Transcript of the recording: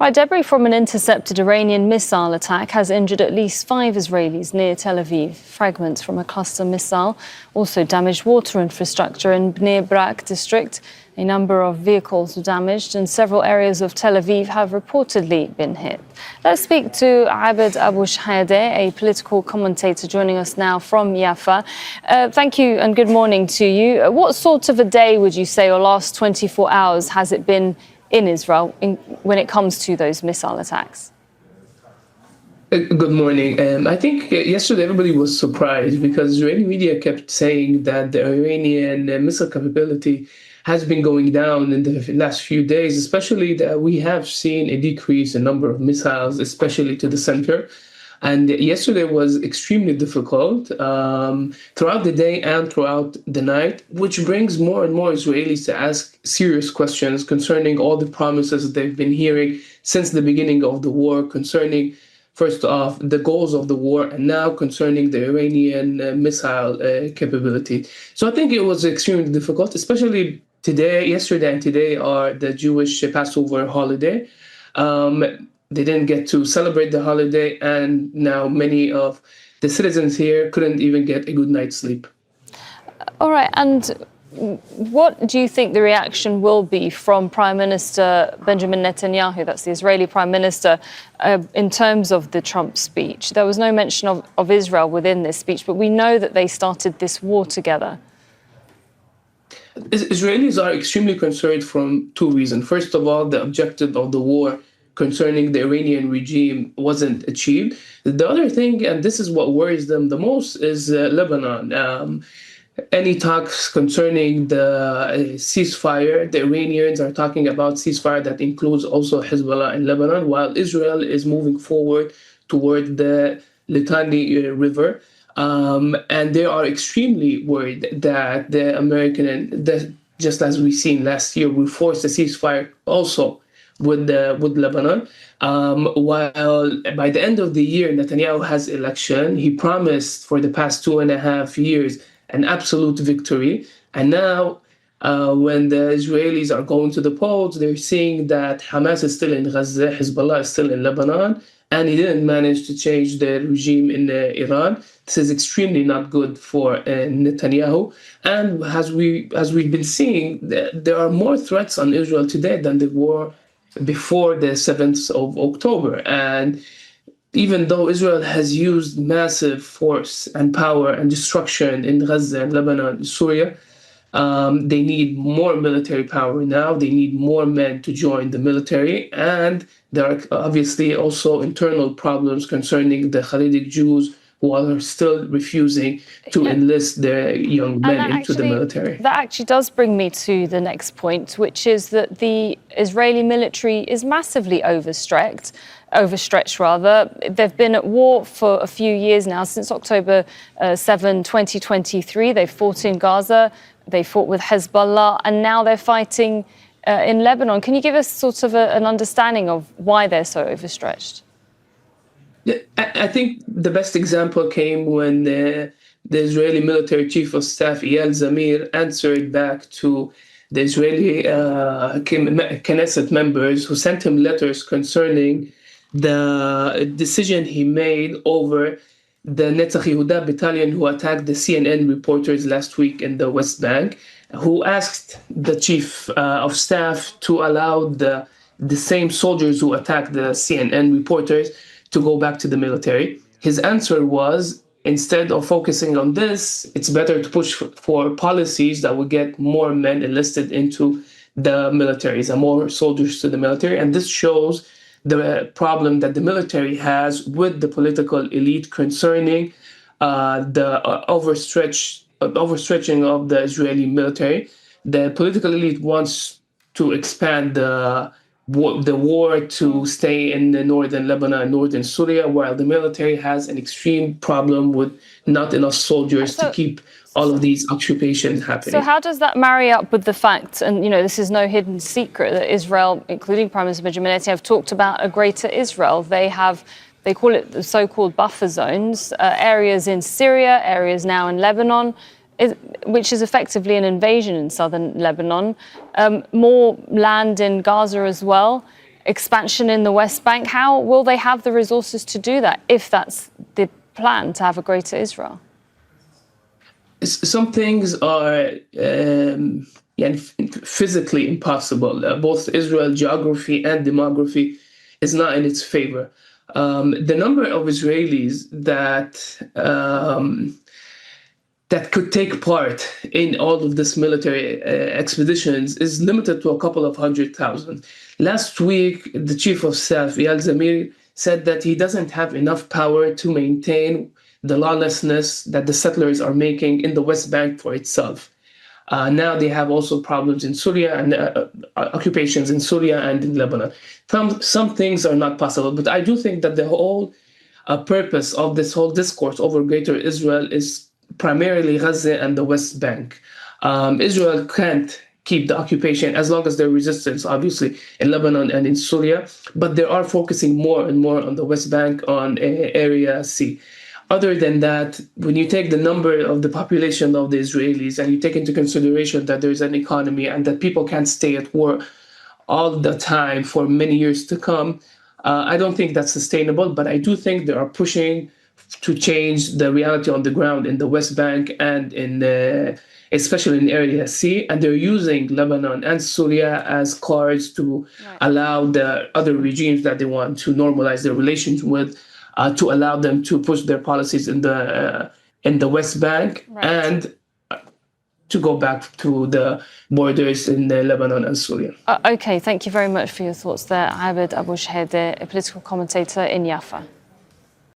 Right, debris from an intercepted Iranian missile attack has injured at least 5 Israelis near Tel Aviv. Fragments from a cluster missile also damaged water infrastructure in Bnei Brak district. A number of vehicles were damaged and several areas of Tel Aviv have reportedly been hit. Let's speak to Abed Abou Shhadeh, a political commentator joining us now from Jaffa. Thank you and good morning to you. What sort of a day would you say, or last 24 hours, has it been in Israel when it comes to those missile attacks? Good morning. I think yesterday everybody was surprised because Israeli media kept saying that the Iranian missile capability has been going down in the last few days, especially that we have seen a decrease in number of missiles, especially to the center. And yesterday was extremely difficult throughout the day and throughout the night, which brings more and more Israelis to ask serious questions concerning all the promises they've been hearing since the beginning of the war, concerning, first off, the goals of the war, and now concerning the Iranian missile capability. So I think it was extremely difficult, especially today. Yesterday and today are the Jewish Passover holiday. They didn't get to celebrate the holiday, and now many of the citizens here couldn't even get a good night's sleep. All right, and what do you think the reaction will be from Prime Minister Benjamin Netanyahu, that's the Israeli Prime Minister, in terms of the Trump speech? There was no mention of Israel within this speech, but we know that they started this war together. Israelis are extremely concerned from two reasons. First of all, the objective of the war concerning the Iranian regime wasn't achieved. The other thing, and this is what worries them the most, is Lebanon. Any talks concerning the ceasefire, the Iranians are talking about ceasefire that includes also Hezbollah in Lebanon, while Israel is moving forward toward the Litani River. And they are extremely worried that the American, just as we've seen last year, we forced a ceasefire also with Lebanon. While by the end of the year, Netanyahu has election, he promised for the past 2.5 years an absolute victory. And now, when the Israelis are going to the polls, they're seeing that Hamas is still in Gaza, Hezbollah is still in Lebanon, and he didn't manage to change the regime in Iran. This is extremely not good for Netanyahu. And as we've been seeing, there are more threats on Israel today than there were before the 7th of October. And even though Israel has used massive force and power and destruction in Gaza and Lebanon and Syria, they need more military power now. They need more men to join the military. And there are obviously also internal problems concerning the Hasidic Jews who are still refusing to enlist their young men into the military. That actually does bring me to the next point, which is that the Israeli military is massively overstretched. They've been at war for a few years now, since October 7, 2023. They've fought in Gaza, they fought with Hezbollah, and now they're fighting in Lebanon. Can you give us sort of an understanding of why they're so overstretched? I think the best example came when the Israeli military chief of staff, Eyal Zamir, answered back to the Israeli Knesset members who sent him letters concerning the decision he made over the Netzach Yehuda battalion who attacked the CNN reporters last week in the West Bank, who asked the chief of staff to allow the same soldiers who attacked the CNN reporters to go back to the military. His answer was, instead of focusing on this, it's better to push for policies that would get more men enlisted into the militaries and more soldiers to the military. And this shows the problem that the military has with the political elite concerning the overstretching of the Israeli military. The political elite wants to expand the war to stay in the northern Lebanon and northern Syria, while the military has an extreme problem with not enough soldiers to keep all of these occupations happening. So how does that marry up with the fact, and this is no hidden secret, that Israel, including Prime Minister Benjamin Netanyahu, have talked about a greater Israel? They call it the so-called buffer zones, areas in Syria, areas now in Lebanon, which is effectively an invasion in southern Lebanon, more land in Gaza as well. expansion in the West Bank. How will they have the resources to do that if that's the plan, to have a greater Israel? Some things are physically impossible. Both Israel geography and demography is not in its favor. The number of Israelis that could take part in all of this military expeditions is limited to a couple of 100,000. Last week, the chief of staff, Eyal Zamir, said that he doesn't have enough power to maintain the lawlessness that the settlers are making in the West Bank for itself. Now they have also problems in Syria and occupations in Syria and in Lebanon. Some things are not possible, but I do think that the whole purpose of this whole discourse over Greater Israel is primarily Gaza and the West Bank. Israel can't keep the occupation as long as there's resistance, obviously, in Lebanon and in Syria, but they are focusing more and more on the West Bank, on Area C. Other than that, when you take the number of the population of the Israelis and you take into consideration that there's an economy and that people can't stay at war all the time for many years to come, I don't think that's sustainable, but I do think they are pushing to change the reality on the ground in the West Bank and especially in Area C, and they're using Lebanon and Syria as cards to allow the other regimes that they want to normalize their relations with, to allow them to push their policies in the West Bank and to go back to the borders in Lebanon and Syria. Okay, thank you very much for your thoughts there, Abed Abou Shhadeh, a political commentator in Jaffa.